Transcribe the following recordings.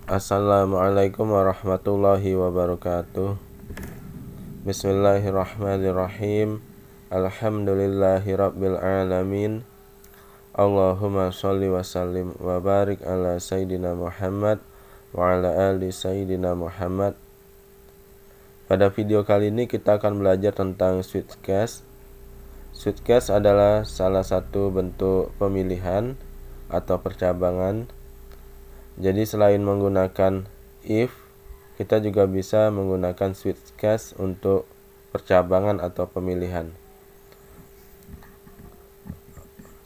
Assalamualaikum warahmatullahi wabarakatuh. Bismillahirrahmanirrahim. Alhamdulillahi rabbil alamin. Allahumma sholli wa sallim wa barik ala Sayyidina Muhammad wa ala ali Sayyidina Muhammad. Pada video kali ini kita akan belajar tentang switchcase. Switchcase adalah salah satu bentuk pemilihan atau percabangan. Jadi selain menggunakan if, kita juga bisa menggunakan switchcase untuk percabangan atau pemilihan.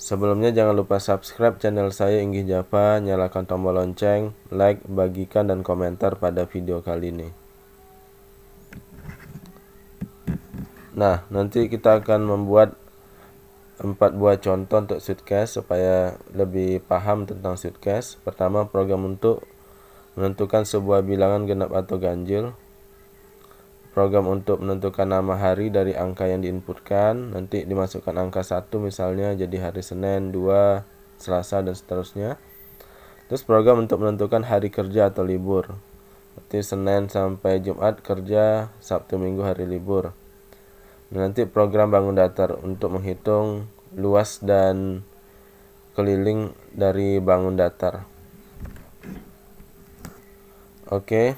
Sebelumnya jangan lupa subscribe channel saya Inggih Java, nyalakan tombol lonceng, like, bagikan dan komentar pada video kali ini. Nah, nanti kita akan membuat 4 buah contoh untuk switchcase supaya lebih paham tentang switchcase. Pertama, program untuk menentukan sebuah bilangan genap atau ganjil. Program untuk menentukan nama hari dari angka yang diinputkan. Nanti dimasukkan angka 1 misalnya jadi hari Senin, 2, Selasa dan seterusnya. Terus program untuk menentukan hari kerja atau libur. Berarti Senin sampai Jumat kerja, Sabtu Minggu hari libur. Nanti program bangun datar untuk menghitung luas dan keliling dari bangun datar. Oke.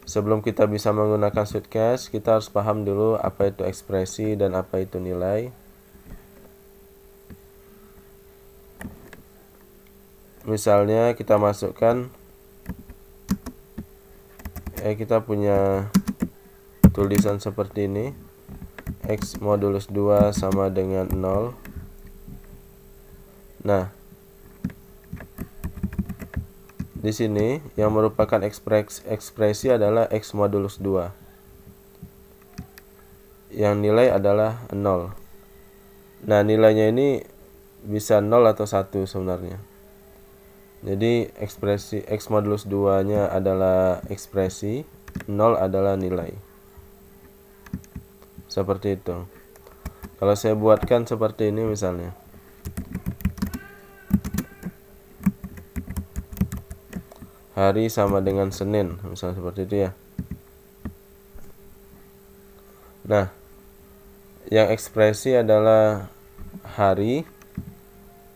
Sebelum kita bisa menggunakan switchcase, kita harus paham dulu apa itu ekspresi dan apa itu nilai. Misalnya kita masukkan kita punya tulisan seperti ini, X modulus 2 sama dengan 0. Nah, di sini yang merupakan ekspresi adalah X modulus 2. Yang nilai adalah 0. Nah, nilainya ini bisa 0 atau 1 sebenarnya. Jadi ekspresi X modulus 2-nya adalah ekspresi, 0 adalah nilai. Seperti itu. Kalau saya buatkan seperti ini misalnya. Hari sama dengan Senin, misalnya seperti itu ya. Nah, yang ekspresi adalah hari,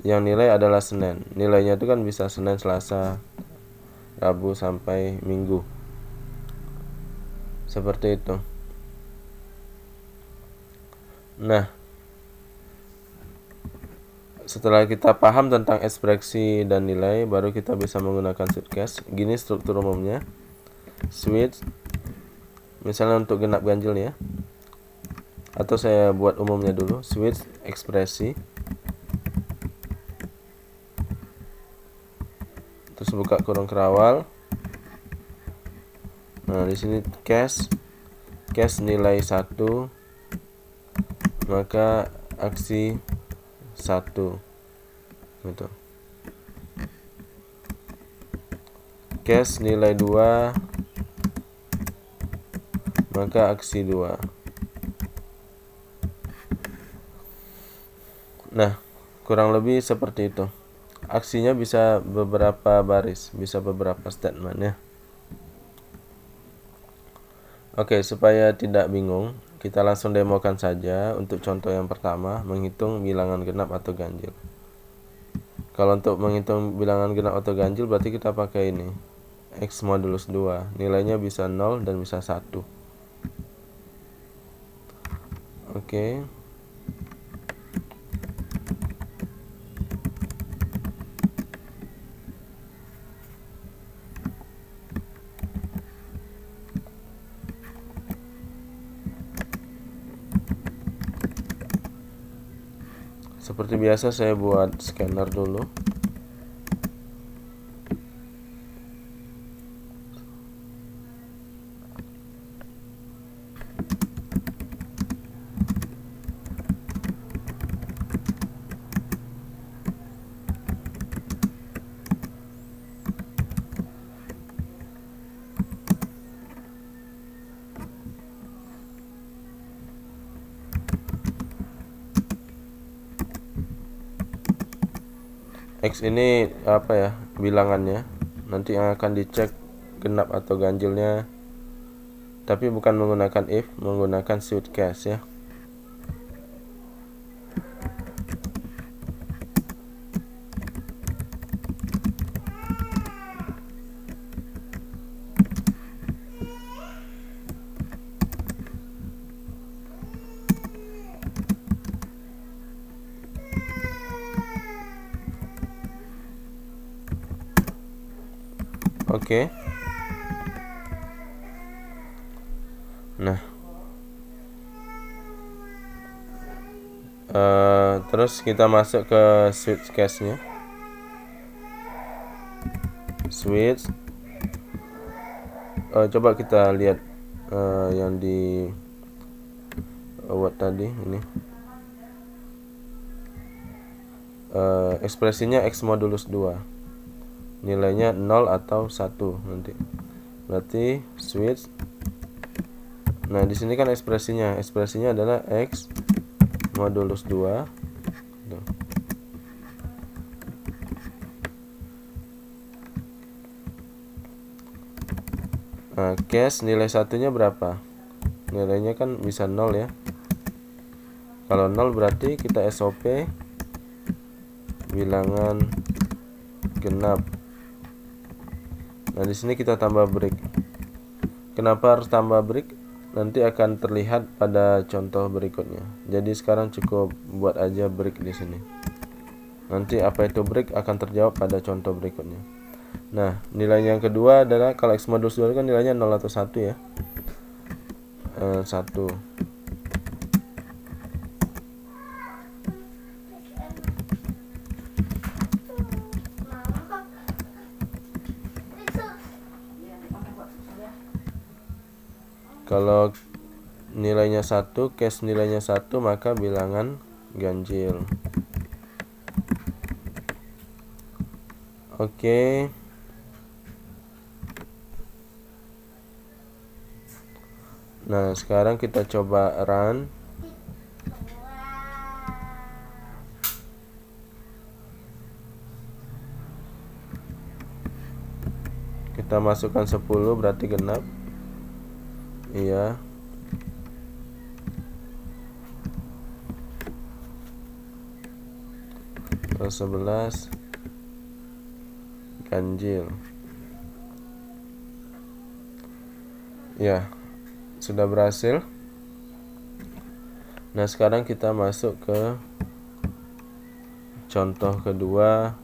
yang nilai adalah Senin. Nilainya itu kan bisa Senin, Selasa, Rabu sampai Minggu. Seperti itu. Nah, setelah kita paham tentang ekspresi dan nilai, baru kita bisa menggunakan switchcase. Gini struktur umumnya. Switch, misalnya untuk genap ganjil ya. Atau saya buat umumnya dulu. Switch ekspresi. Terus buka kurung kerawal. Nah, di sini case nilai 1, maka aksi 1 gitu. Case nilai 2, maka aksi 2. Nah, kurang lebih seperti itu. Aksinya bisa beberapa baris, bisa beberapa statement ya. Oke, supaya tidak bingung, kita langsung demokan saja. Untuk contoh yang pertama, menghitung bilangan genap atau ganjil. Kalau untuk menghitung bilangan genap atau ganjil berarti kita pakai ini, X modulus 2. Nilainya bisa 0 dan bisa 1. Oke. Seperti biasa saya buat scanner dulu. X ini apa ya, bilangannya. Nanti yang akan dicek genap atau ganjilnya, tapi bukan menggunakan if, menggunakan suitcase ya. Oke. Nah, terus kita masuk ke suitcase-nya. Switch. Coba kita lihat yang di what tadi ini. Ekspresinya X modulus 2. Nilainya 0 atau 1 nanti. Berarti switch. Nah, di sini kan ekspresinya adalah X modulus 2. Nah, case nilai satunya berapa? Nilainya kan bisa 0 ya. Kalau 0 berarti kita SOP bilangan genap. Nah, di sini kita tambah break. Kenapa harus tambah break? Nanti akan terlihat pada contoh berikutnya. Jadi sekarang cukup buat aja break di sini. Nanti apa itu break akan terjawab pada contoh berikutnya. Nah, nilai yang kedua adalah kalau X modulus 2 kan nilainya 0 atau 1 ya. 1. Kalau nilainya 1, case nilainya 1, maka bilangan ganjil. Oke. Nah, sekarang kita coba run. Kita masukkan 10 berarti genap. Iya. Terus 11 ganjil. Ya, sudah berhasil. Nah, sekarang kita masuk ke contoh kedua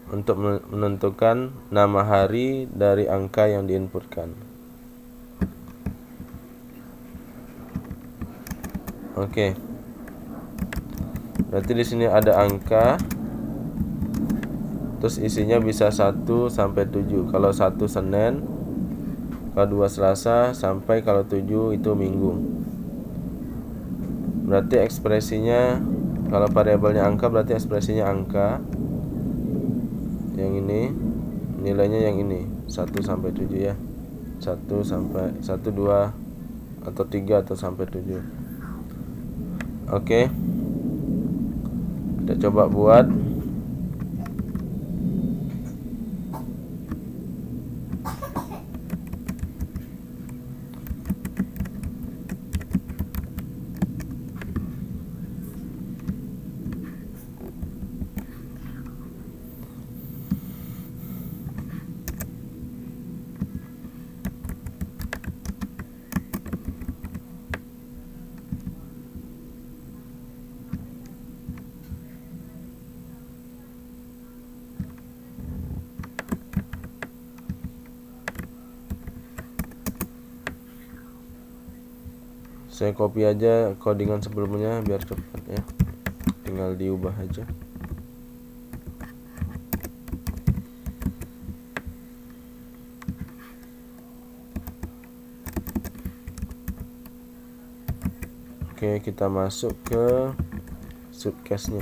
untuk menentukan nama hari dari angka yang diinputkan. Oke. Berarti di sini ada angka. Terus isinya bisa 1 sampai 7. Kalau 1 Senin, kalau 2 Selasa, sampai kalau 7 itu Minggu. Berarti ekspresinya, kalau variabelnya angka berarti ekspresinya angka. Yang ini nilainya yang ini 1 sampai 7 ya. 1 sampai 1, 2 atau 3 atau sampai 7. Oke. Kita coba buat. Saya copy aja codingan sebelumnya biar cepat ya. Tinggal diubah aja. Oke, kita masuk ke suitcase-nya.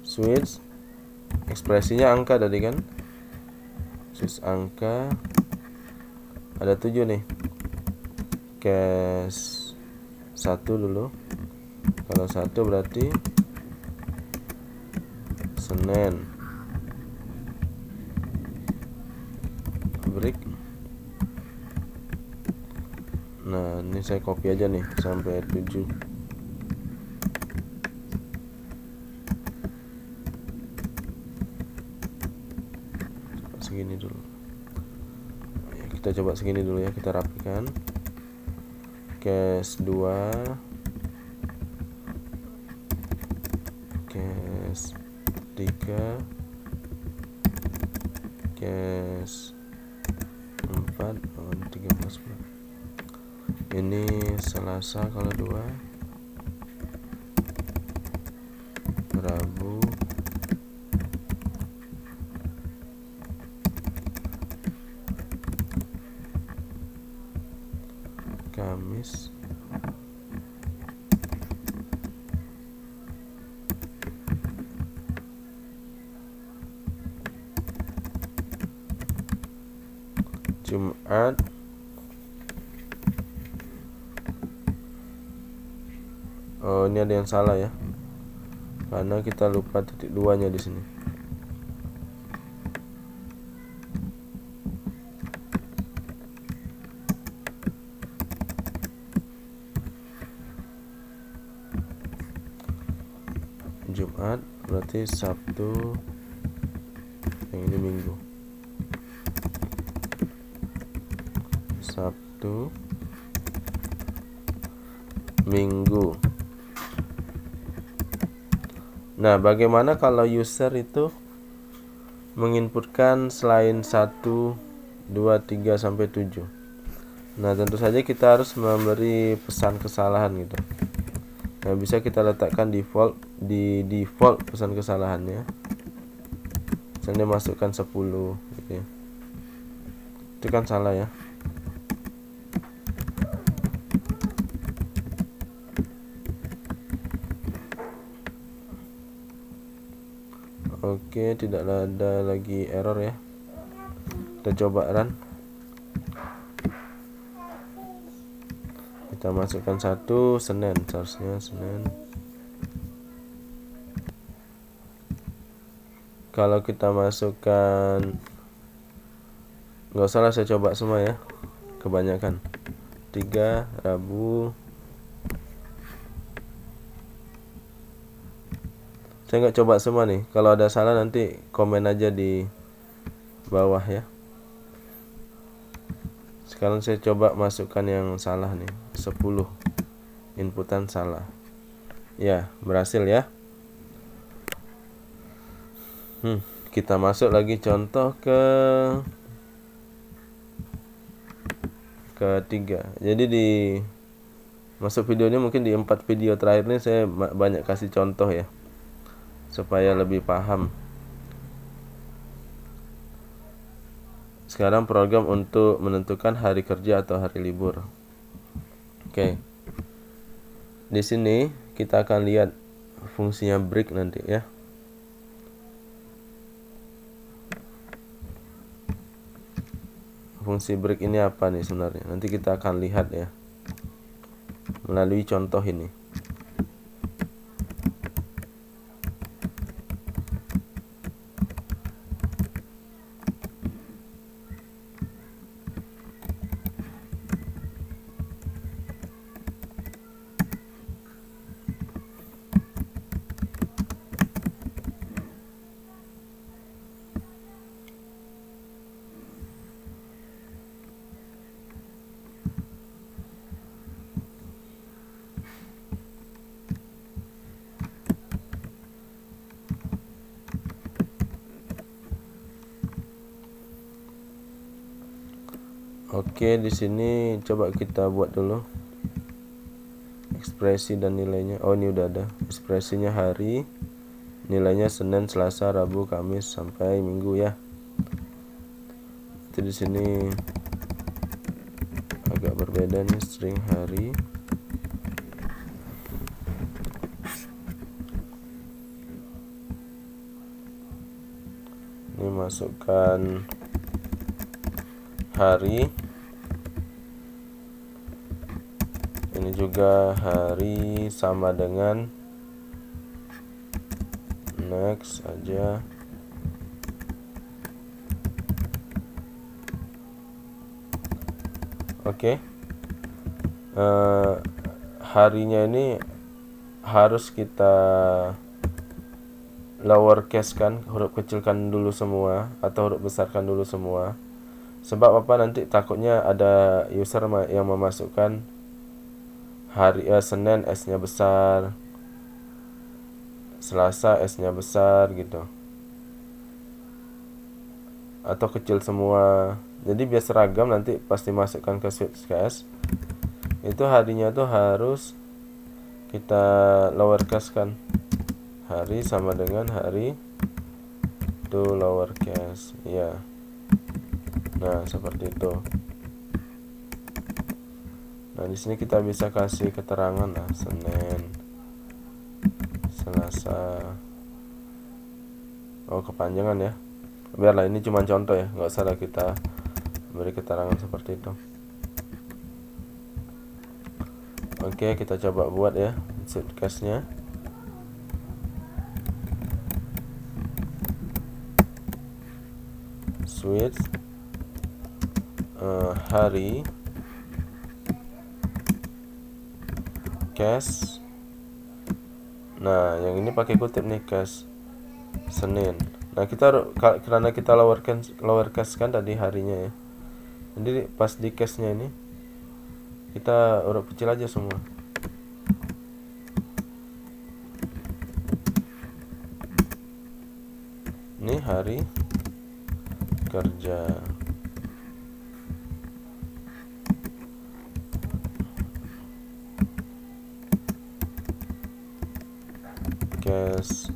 Switch. Ekspresinya angka tadi kan. Switch angka. Ada 7 nih. Case 1 dulu. Kalau 1 berarti Senin break. Nah, ini saya copy aja nih sampai 7. Segini dulu ya, kita coba segini dulu ya, kita rapikan. Case 2, case 3, case 4, 13. Ini Selasa kalau 2, Rabu, Kamis, Jumat, oh ini ada yang salah ya, karena kita lupa titik 2-nya di sini. Jumat berarti Sabtu, yang ini Minggu. Sabtu, Minggu. Nah, bagaimana kalau user itu menginputkan selain 1, 2, 3 sampai 7? Nah, tentu saja kita harus memberi pesan kesalahan gitu. Nah, bisa kita letakkan default pesan kesalahannya. Misalnya masukkan 10 gitu ya. Itu kan salah ya. Oke, tidak ada lagi error ya. Kita coba run. Kita masukkan 1 Senin, seharusnya Senin. Kalau kita masukkan, nggak usah lah, saya coba semua ya, kebanyakan. 3 Rabu. Saya nggak coba semua nih. Kalau ada salah nanti komen aja di bawah ya. Sekarang saya coba masukkan yang salah nih, 10 inputan salah. Ya, berhasil ya. Kita masuk lagi contoh ketiga. Jadi di masuk video ini mungkin di 4 video terakhir ini saya banyak kasih contoh ya, supaya lebih paham. Sekarang program untuk menentukan hari kerja atau hari libur. Oke. Di sini kita akan lihat fungsinya break nanti ya. Fungsi break ini apa nih sebenarnya? Nanti kita akan lihat ya melalui contoh ini. Oke, di sini coba kita buat dulu ekspresi dan nilainya. Oh, ini udah ada. Ekspresinya hari, nilainya Senin, Selasa, Rabu, Kamis sampai Minggu ya. Jadi di sini agak berbeda nih, string hari. Ini masukkan hari, ini juga hari sama dengan next aja. Oke. Harinya ini harus kita lowercase kan, huruf kecilkan dulu semua atau huruf besarkan dulu semua. Sebab apa, nanti takutnya ada user yang memasukkan hari Senin S-nya besar, Selasa S-nya besar gitu, atau kecil semua. Jadi biar seragam nanti pasti masukkan ke Suitcase. Itu harinya tuh harus kita lowercase kan. Hari sama dengan hari to lowercase ya. Nah, seperti itu. Nah, di sini kita bisa kasih keterangan lah, Senin, Selasa. Oh, kepanjangan ya. Biarlah, ini cuma contoh ya, nggak usah lah kita beri keterangan seperti itu. Oke, kita coba buat ya Suitcase-nya. Switch hari case. Nah, yang ini pakai kutip nih, case Senin. Nah, karena kita lowercase kan tadi harinya ya. Jadi pas di case-nya ini kita huruf kecil aja semua. Ini hari kerja. Case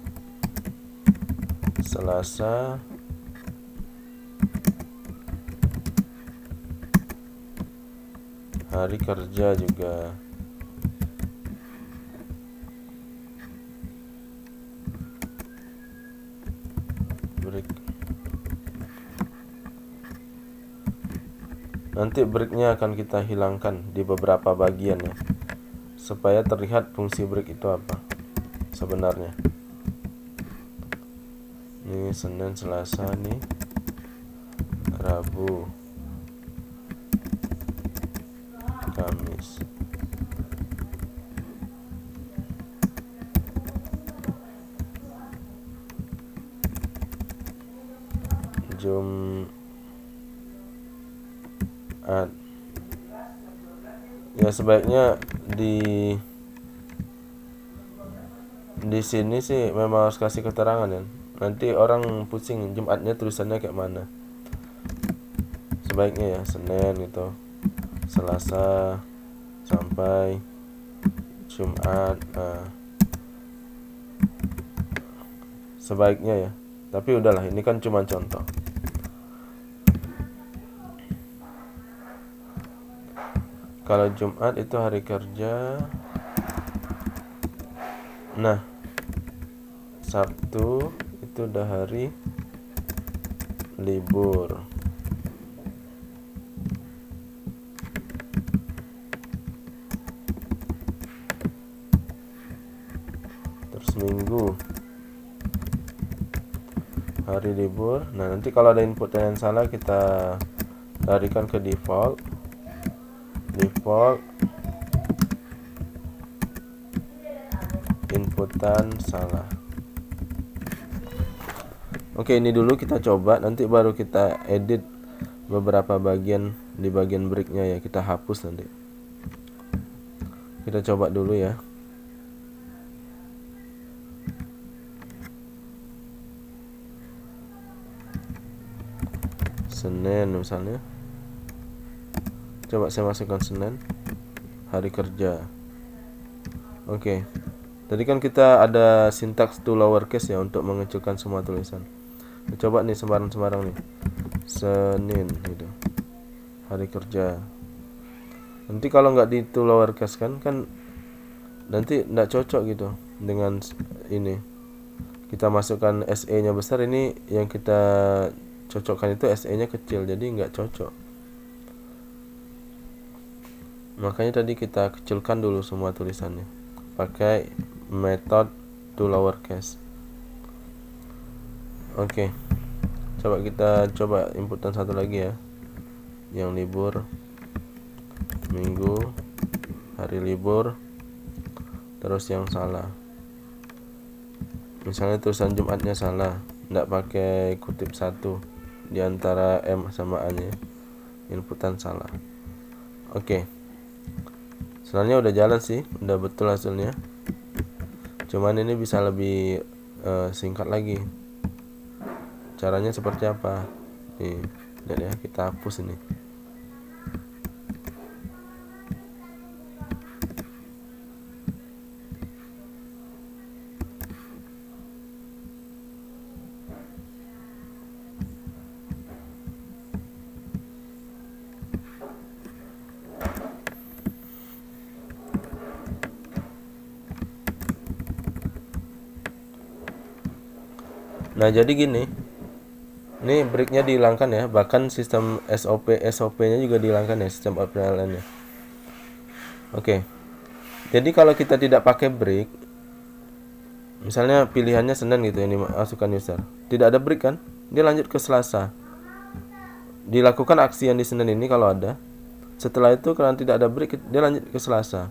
Selasa, hari kerja juga. Break. Nanti breaknya akan kita hilangkan di beberapa bagian ya, supaya terlihat fungsi break itu apa sebenarnya. Ini Senin, Selasa nih, Rabu, Kamis. Jumat. Ya, sebaiknya di sini sih memang harus kasih keterangan ya. Nanti orang pusing Jumatnya tulisannya kayak mana. Sebaiknya ya Senin gitu, Selasa sampai Jumat. Nah, sebaiknya ya. Tapi udahlah, ini kan cuma contoh. Kalau Jumat itu hari kerja. Nah, Sabtu itu udah hari libur. Terus Minggu hari libur. Nah, nanti kalau ada input yang salah kita larikan ke default inputan salah. Oke, ini dulu kita coba, nanti baru kita edit beberapa bagian di bagian breaknya ya, kita hapus nanti. Kita coba dulu ya. Senin misalnya. Coba saya masukkan Senin, hari kerja. Oke. Tadi kan kita ada sintaks to lowercase ya untuk mengecilkan semua tulisan. Coba nih sembarang-sembarang nih. Senin gitu. Hari kerja. Nanti kalau nggak di to lowercase kan nanti nggak cocok gitu dengan ini. Kita masukkan SE-nya besar, ini yang kita cocokkan itu SE-nya kecil, jadi nggak cocok. Makanya tadi kita kecilkan dulu semua tulisannya pakai method to lowercase. Oke, coba kita inputan satu lagi ya, yang libur, minggu, hari libur, terus yang salah. Misalnya tulisan Jumatnya salah, tidak pakai kutip satu di antara M sama A nya, inputan salah. Oke, sebenarnya udah jalan sih, udah betul hasilnya. Cuman ini bisa lebih singkat lagi. Caranya seperti apa? Nih, lihat ya, kita hapus ini. Nah, jadi gini. Ini breaknya dihilangkan ya, bahkan sistem SOP-nya juga dihilangkan ya, sistem PLN-nya. Oke. Jadi kalau kita tidak pakai break, misalnya pilihannya Senin gitu yang dimasukkan user, tidak ada break kan, dia lanjut ke Selasa. Dilakukan aksi yang di Senin ini kalau ada. Setelah itu karena tidak ada break, dia lanjut ke Selasa.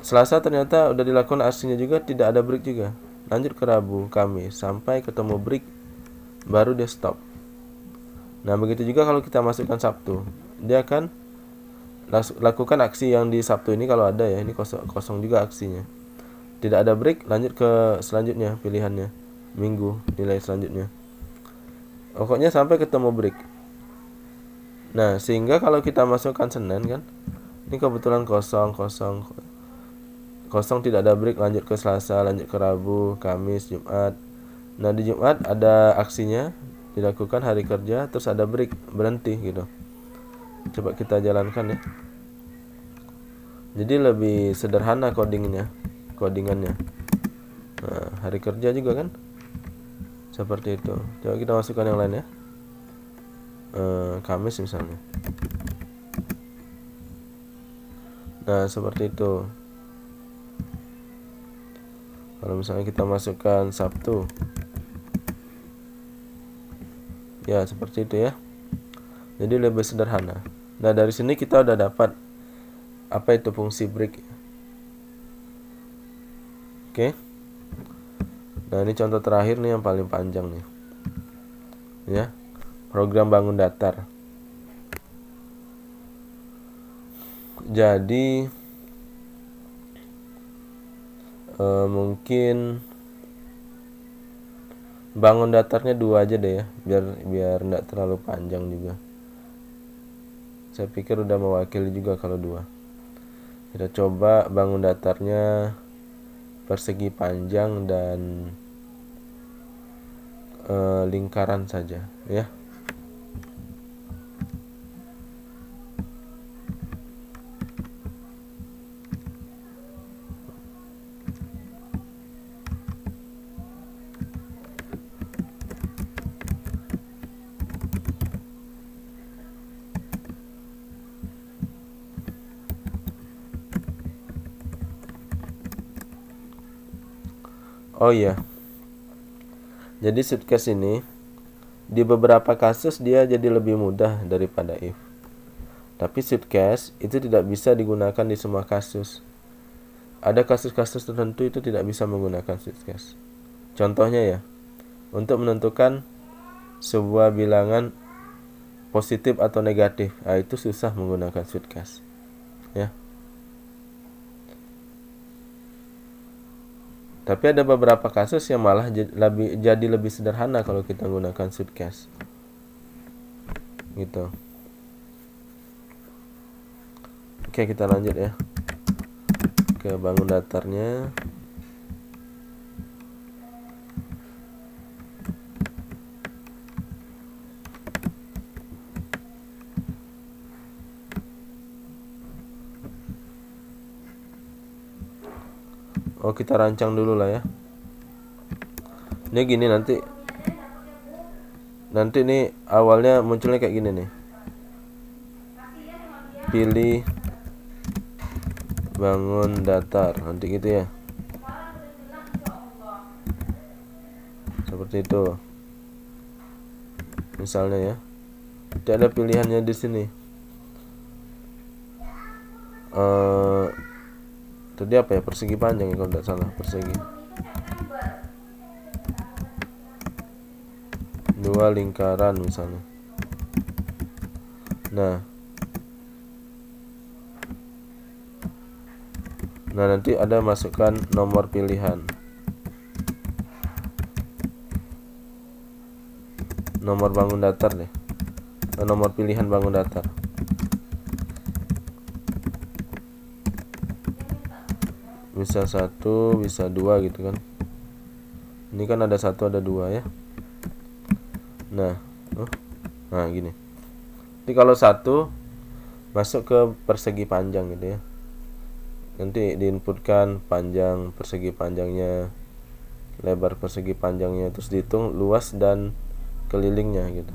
Selasa ternyata udah dilakukan aksinya juga, tidak ada break juga. Lanjut ke Rabu, Kamis, sampai ketemu break, baru dia stop. Nah, begitu juga kalau kita masukkan Sabtu, dia akan lakukan aksi yang di Sabtu ini kalau ada ya, ini kosong juga aksinya. Tidak ada break, lanjut ke selanjutnya pilihannya, Minggu, nilai selanjutnya. Pokoknya sampai ketemu break. Nah, sehingga kalau kita masukkan Senin kan, ini kebetulan kosong, tidak ada break, lanjut ke Selasa, lanjut ke Rabu, Kamis, Jumat. Nah, di Jumat ada aksinya dilakukan hari kerja, terus ada break, berhenti gitu. Coba kita jalankan ya. Jadi lebih sederhana codingannya. Nah, hari kerja juga kan seperti itu. Coba kita masukkan yang lain ya. Kamis misalnya. Nah, seperti itu. Kalau misalnya kita masukkan Sabtu, ya seperti itu ya. Jadi lebih sederhana. Nah, dari sini kita udah dapat apa itu fungsi break. Oke. Nah, ini contoh terakhir nih yang paling panjang nih. Ya. Program bangun datar. Jadi mungkin bangun datarnya 2 aja deh ya, biar enggak terlalu panjang juga. Saya pikir udah mewakili juga kalau 2. Kita coba bangun datarnya persegi panjang dan lingkaran saja ya. Oh iya. Jadi suitcase ini di beberapa kasus dia jadi lebih mudah daripada if. Tapi suitcase itu tidak bisa digunakan di semua kasus. Ada kasus-kasus tertentu itu tidak bisa menggunakan suitcase. Contohnya ya, untuk menentukan sebuah bilangan positif atau negatif, itu susah menggunakan suitcase. Ya. Tapi ada beberapa kasus yang malah jadi lebih sederhana kalau kita menggunakan suitcase. Gitu. Oke, kita lanjut ya. Ke bangun datarnya. Oh, kita rancang dulu lah ya. Ini gini nanti nih awalnya munculnya kayak gini nih. Pilih bangun datar, nanti gitu ya. seperti itu. Misalnya ya, tidak ada pilihannya di sini. Tadi apa ya, persegi panjang ya kalau tidak salah, persegi. 2 lingkaran misalnya. Nah nanti ada masukkan nomor pilihan, nomor bangun datar deh, nomor pilihan bangun datar. Bisa 1, bisa 2 gitu kan. Ini kan ada 1 ada 2 ya. Nah gini. Jadi kalau 1 masuk ke persegi panjang gitu ya. Nanti diinputkan panjang persegi panjangnya, lebar persegi panjangnya, terus dihitung luas dan kelilingnya gitu.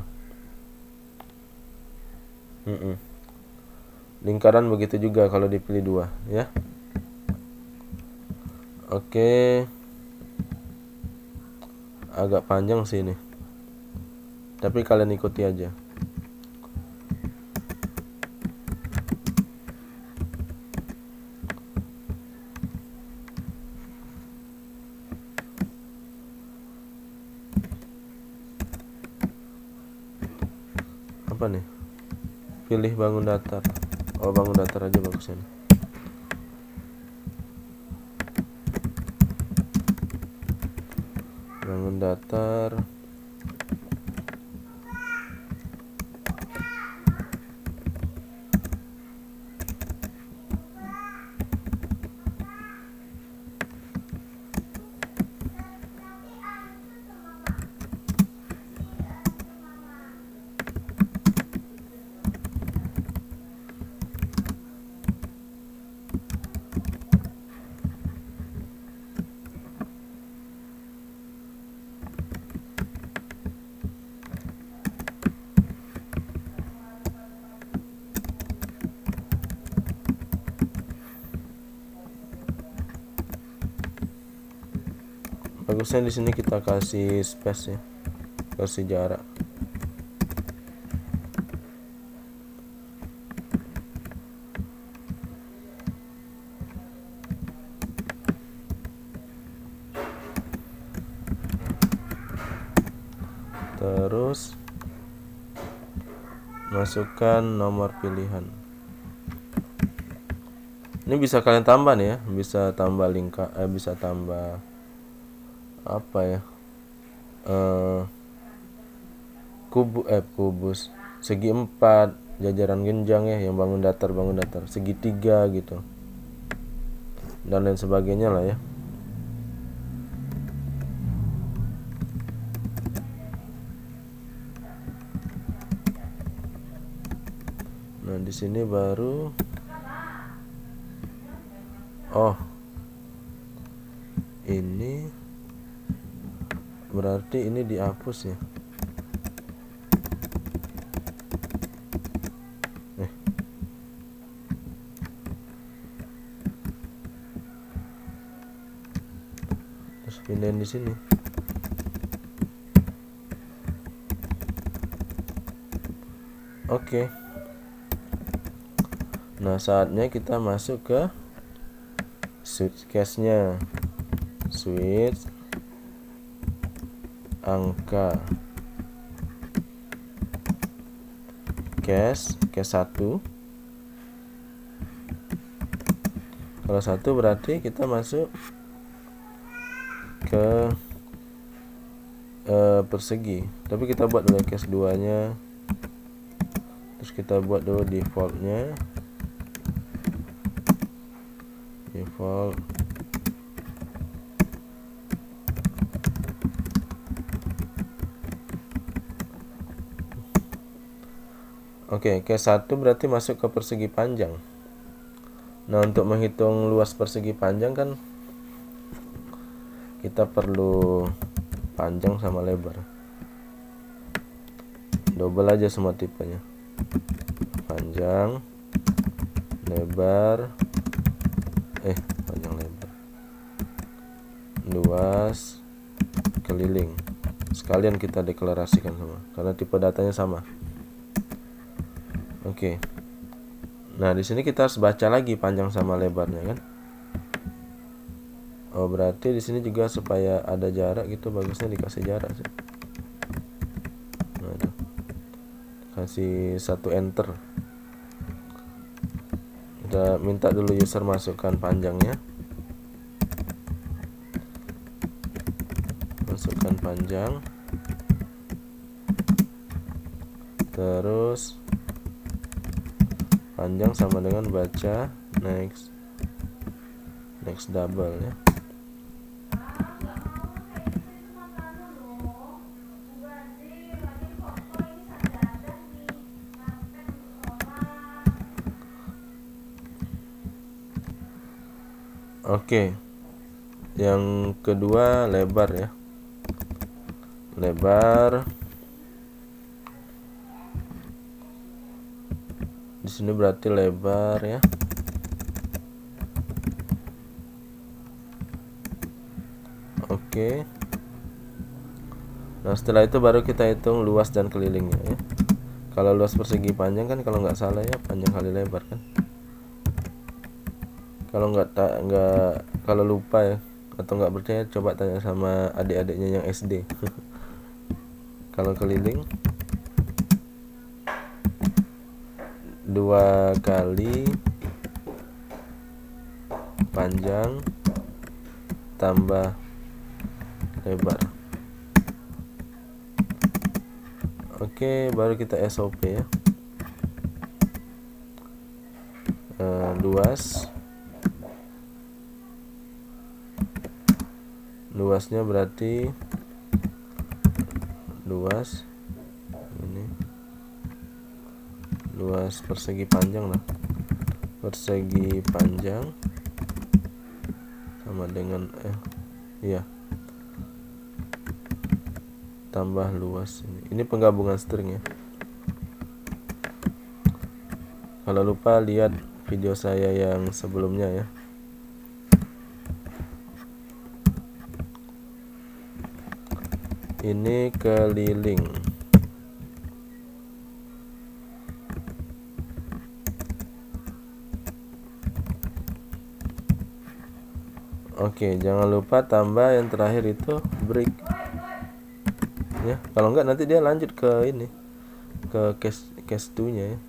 Lingkaran begitu juga kalau dipilih 2 ya. Oke, agak panjang sih ini, tapi kalian ikuti aja. Apa nih? Pilih bangun datar. Oh, bangun datar aja bagus ini. Bangun datar. Bagusnya di sini kita kasih space ya, kasih jarak. Terus masukkan nomor pilihan. Ini bisa kalian tambah nih ya, bisa tambah bisa tambah apa ya, kubus, segi 4, jajaran genjang ya, yang bangun datar segitiga gitu, dan lain sebagainya lah ya. Nah di sini baru ini berarti ini dihapus ya. Terus pindahin di sini. Oke. Nah saatnya kita masuk ke switch case-nya. Switch angka case 1. Kalau 1 berarti kita masuk ke persegi, tapi kita buat dulu case 2 nya, terus kita buat dulu defaultnya, default. Oke, case 1 berarti masuk ke persegi panjang. Nah untuk menghitung luas persegi panjang kan kita perlu panjang sama lebar. Double aja semua tipenya, panjang, lebar, panjang lebar, luas, keliling. sekalian kita deklarasikan semua karena tipe datanya sama. Oke. Nah, di sini kita harus baca lagi panjang sama lebarnya kan. Oh, berarti di sini juga supaya ada jarak gitu, bagusnya dikasih jarak sih. Nah, itu. Kasih 1 enter. Kita minta dulu user masukkan panjangnya. Masukkan panjang. Terus panjang sama dengan baca, next double ya. Oke. Yang kedua lebar ya. Lebar. Di sini berarti lebar ya. Oke. Nah, setelah itu baru kita hitung luas dan kelilingnya ya. Kalau luas persegi panjang kan kalau nggak salah ya panjang kali lebar kan. Kalau lupa ya atau nggak percaya coba tanya sama adik-adiknya yang SD. Kalau keliling 2 kali panjang tambah lebar. Oke, baru kita SOP ya. Luasnya berarti luas ini luas persegi panjang lah, persegi panjang sama dengan iya tambah luas ini penggabungan string ya. Kalau lupa lihat video saya yang sebelumnya ya. Ini keliling. Oke, jangan lupa tambah yang terakhir itu break. Ya, kalau enggak nanti dia lanjut ke ini. Ke case 2-nya ya.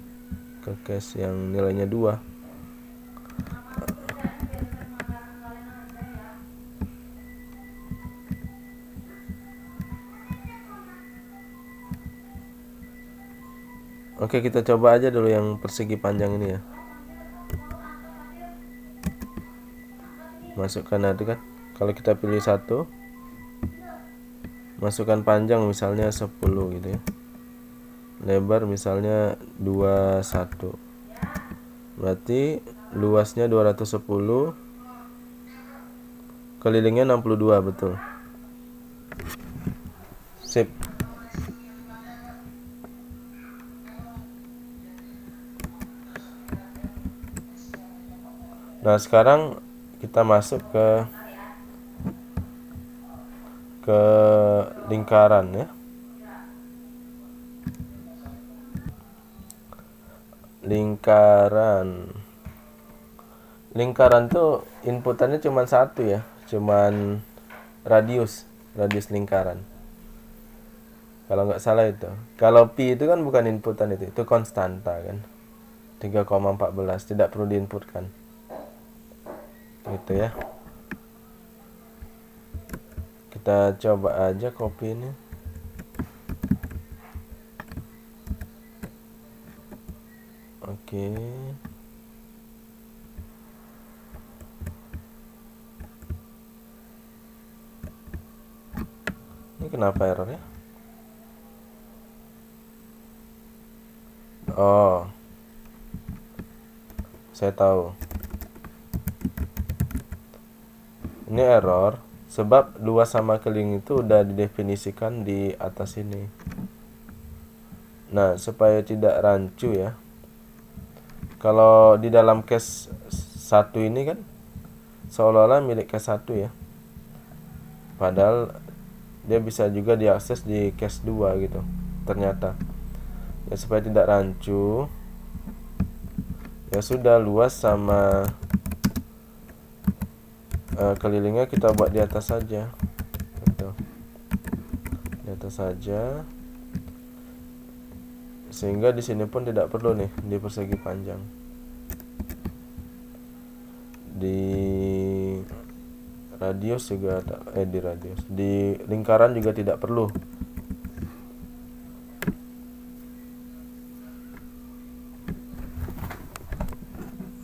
Ke case yang nilainya 2. Oke, kita coba aja dulu yang persegi panjang ini ya. Masukkan itu kan. Kalau kita pilih 1, masukkan panjang misalnya 10 gitu ya. Lebar misalnya 21. Berarti luasnya 210, kelilingnya 62, betul. Sip. Nah, sekarang kita masuk ke lingkaran ya. Lingkaran tuh inputannya cuma 1 ya, cuman radius lingkaran. Kalau nggak salah itu. Kalau pi itu kan bukan inputan itu konstanta kan. 3,14 tidak perlu diinputkan. Gitu ya. Kita coba aja copy ini. Oke. Ini kenapa error ya? Oh, saya tahu. Ini error sebab luas sama keliling itu udah didefinisikan di atas ini. Nah, supaya tidak rancu ya. Kalau di dalam case 1 ini kan seolah-olah milik case 1 ya. Padahal dia bisa juga diakses di case 2 gitu ternyata. Ya supaya tidak rancu, ya sudah, luas sama kelilingnya kita buat di atas saja gitu. Di atas saja, sehingga di sini pun tidak perlu nih di persegi panjang. Di radius juga di lingkaran juga tidak perlu.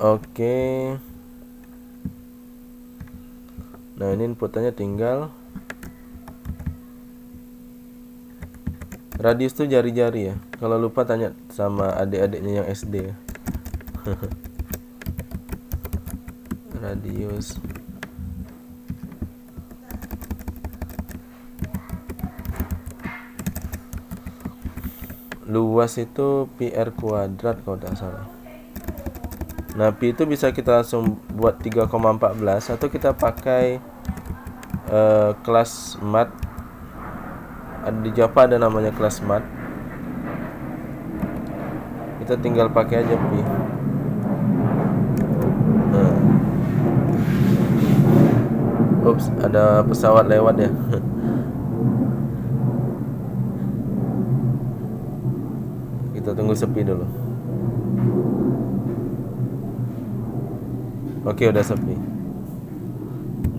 Oke. Nah, ini inputannya tinggal radius tuh jari-jari ya. Kalau lupa tanya sama adik-adiknya yang SD ya. Radius. Luas itu PR kuadrat kalau tidak salah. Nah, pi itu bisa kita langsung buat 3,14 atau kita pakai kelas mat. Di Java ada namanya kelas mat. Kita tinggal pakai aja pi. Ups, ada pesawat lewat ya. Kita tunggu sepi dulu. Oke, udah sepi.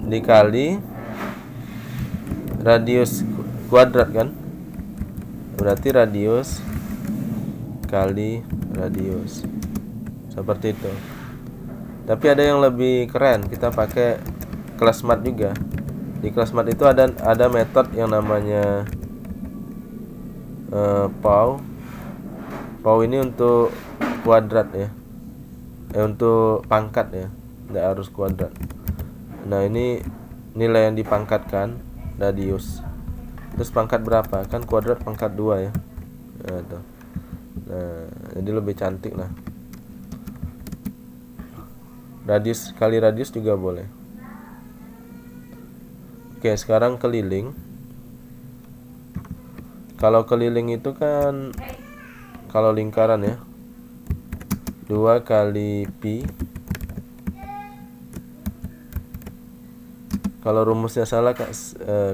Dikali radius kuadrat kan, berarti radius kali radius, seperti itu. Tapi ada yang lebih keren, kita pakai kelas mat juga. Di kelas mat itu ada metode yang namanya PAW ini untuk kuadrat ya, untuk pangkat ya, tidak harus kuadrat. Nah, ini nilai yang dipangkatkan radius. Terus pangkat berapa? Kan kuadrat pangkat 2 ya. Nah, tuh. Nah, jadi lebih cantik lah. Radius kali radius juga boleh. Oke, sekarang keliling. Kalau keliling itu kan, kalau lingkaran ya, 2 kali pi. Kalau rumusnya salah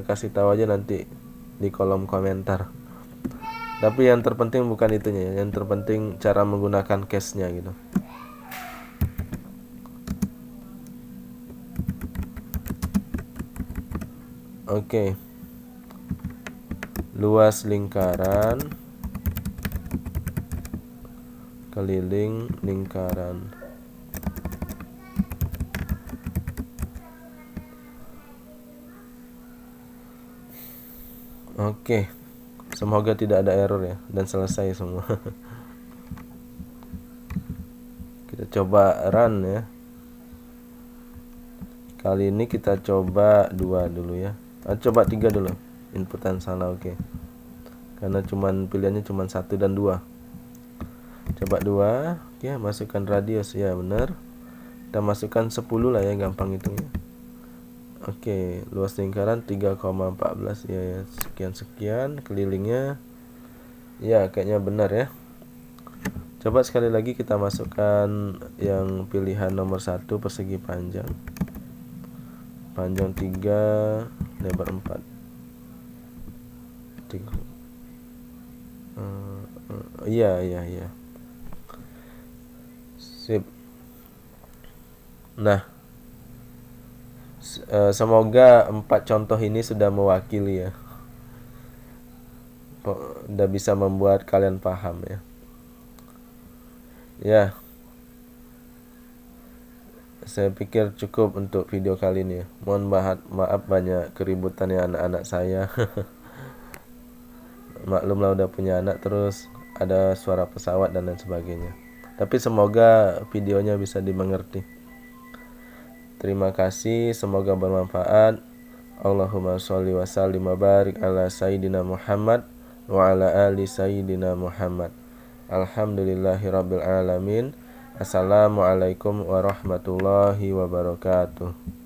kasih tahu aja nanti di kolom komentar. Tapi yang terpenting bukan itunya ya. Yang terpenting cara menggunakan case-nya gitu. Oke. Luas lingkaran keliling lingkaran. Oke, semoga tidak ada error ya dan selesai semua. Kita coba run ya. Kali ini kita coba 2 dulu ya. Coba 3 dulu. Inputan salah, oke. Karena pilihannya cuman 1 dan 2. Coba 2, ya, masukkan radius ya, benar. Kita masukkan 10 lah ya, gampang hitungnya. Oke, luas lingkaran 3,14 ya, sekian kelilingnya. Ya, kayaknya benar ya. Coba sekali lagi kita masukkan yang pilihan nomor 1, persegi panjang. Panjang 3, lebar 4. Iya. Sip. Nah, semoga 4 contoh ini sudah mewakili ya. Udah bisa membuat kalian paham ya. Ya, saya pikir cukup untuk video kali ini ya. Mohon maaf banyak keributan ya anak-anak saya. Maklumlah udah punya anak, terus ada suara pesawat dan lain sebagainya. Tapi semoga videonya bisa dimengerti. Terima kasih, semoga bermanfaat. Allahumma sholli wa sallim wa barik ala sayyidina Muhammad wa ala ali sayyidina Muhammad. Alhamdulillahirabbil alamin. Assalamualaikum warahmatullahi wabarakatuh.